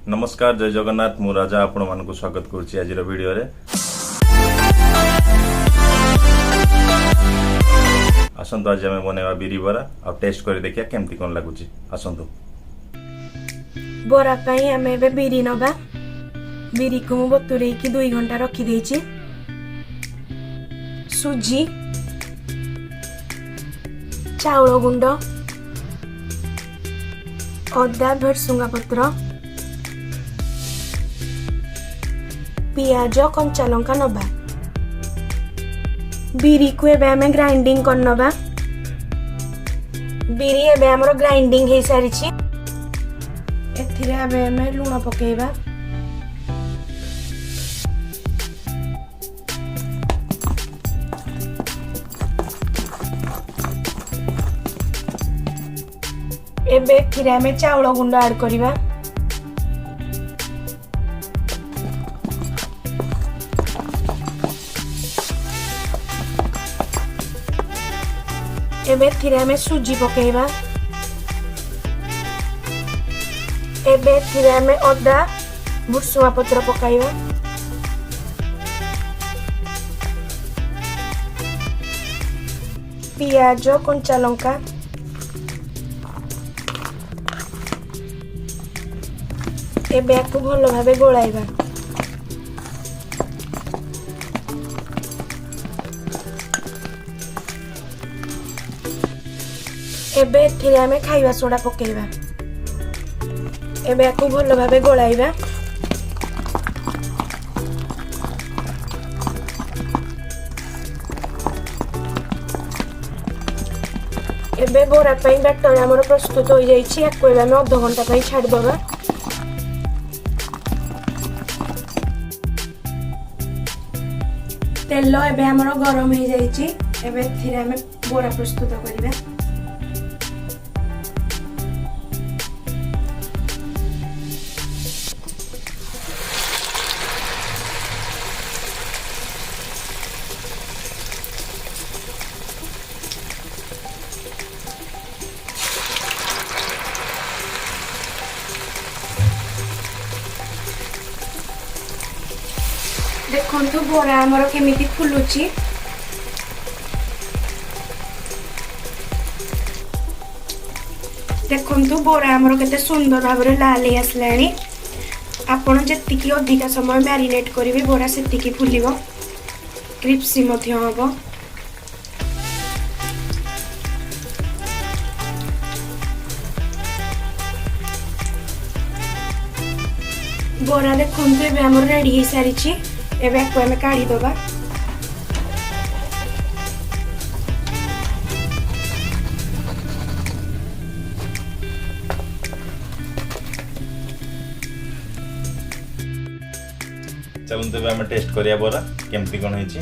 नमस्कार जय जगन्नाथ मु राजा आपण मानक स्वागत करुच्ची आज वीडियो रे। आसंतु आज आम बनवा बिरी बरा आ टेस्ट कर देखिया केमती कोन लागुची। आसंतु बरा पाई आम ए बिरी नबा। बिरी को मु बतुरे की 2 घंटा रखी देछि। सुजी, चाउल गुंड, अदा भरसुंगा पत्र, पियाज, कंचा लंका नबा। बिरी को एबे हमें ग्राइंडिंग कर नबा। बिरी एबे हमरो ग्राइंडिंग हे सारी छी। एथिरे एबे हमें लूण पकेइबा। एबे एथिरे हमें चाउल गुंड ऐड करिबा। एबे एथिरे हमें सुजी पकेइबा। एबे एथिरे हमें अदा भुसुआ पत्र पकाइबा। पियाज, कंचा लंका, एबे आकु भलो भाबे गोलाइबा। एबे एथिरे हमें खाइबा सोडा पकेइबा। एबे आकु भलो भाबे गोलाइबा। एबे बोरा पई बैटर हमर प्रस्तुत हो जाईछि। आकु एबे हम आधा घंटा पई छाड़ दबा। तेल एबे हमर गरम हो जाईछि। एबे एथिरे हम बोरा प्रस्तुत करिबा। देखंतु बोरा हमर केमिति फुलुची। देखंतु बोरा हमर केते सुंदर भाबरे लाल हे आसलानी। आपण जेतिकी अधिक समय मैरिनेट करिवे बोरा सेतिकी फुलिबो, क्रिस्पी मध्य हबो। बोरा देखंतु एबे हमर रेडी हे सारिची। एबे आकु हमें काढ़ी दबा। चलु तबे हम टेस्ट करिया बोरा केमती कोन होईची।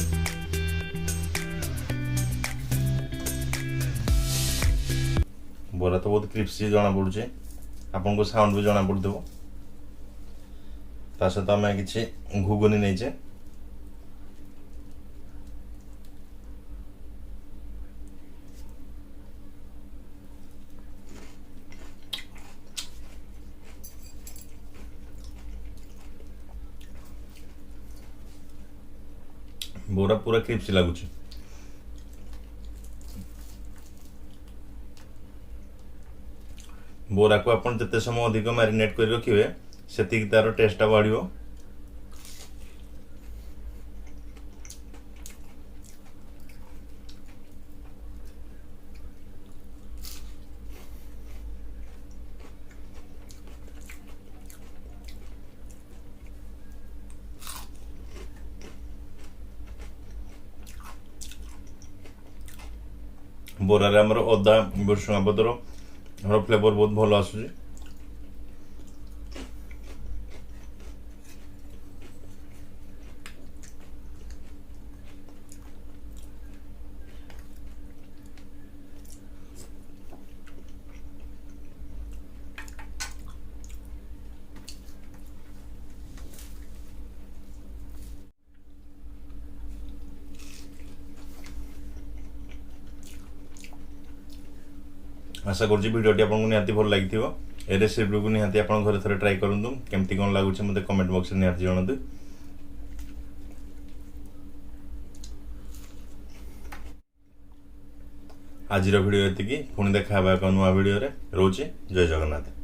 बोरा तो बहुत क्रिस्पी जना पड़ुचे। आपन को साउंड भी जना पड़दबो। ता सहित आम किसी घुगुनी नहींचे। बोरा पूरा क्रिस्पी लगुच। बोरा को अपन जिते समय अधिक मैरिनेट कर रखिए सेतिक तार टेस्टा बढ़ियो। बोरा रे हमर अदा भुसुंगा पत्र हमर फ्लेवर बहुत भलो आसुची। आशा करुँच भिडियोटी आपको निहाती भल लगी। ए रेसिपी को निहाती आपण घरे थरे ट्राई करंतु केमती कोन लागुचे मते कमेंट बॉक्स रे निहाती जणातु आज वीडियो एतिकी पुणी देखा एक नुआ वीडियो रे रोचे जय जगन्नाथ।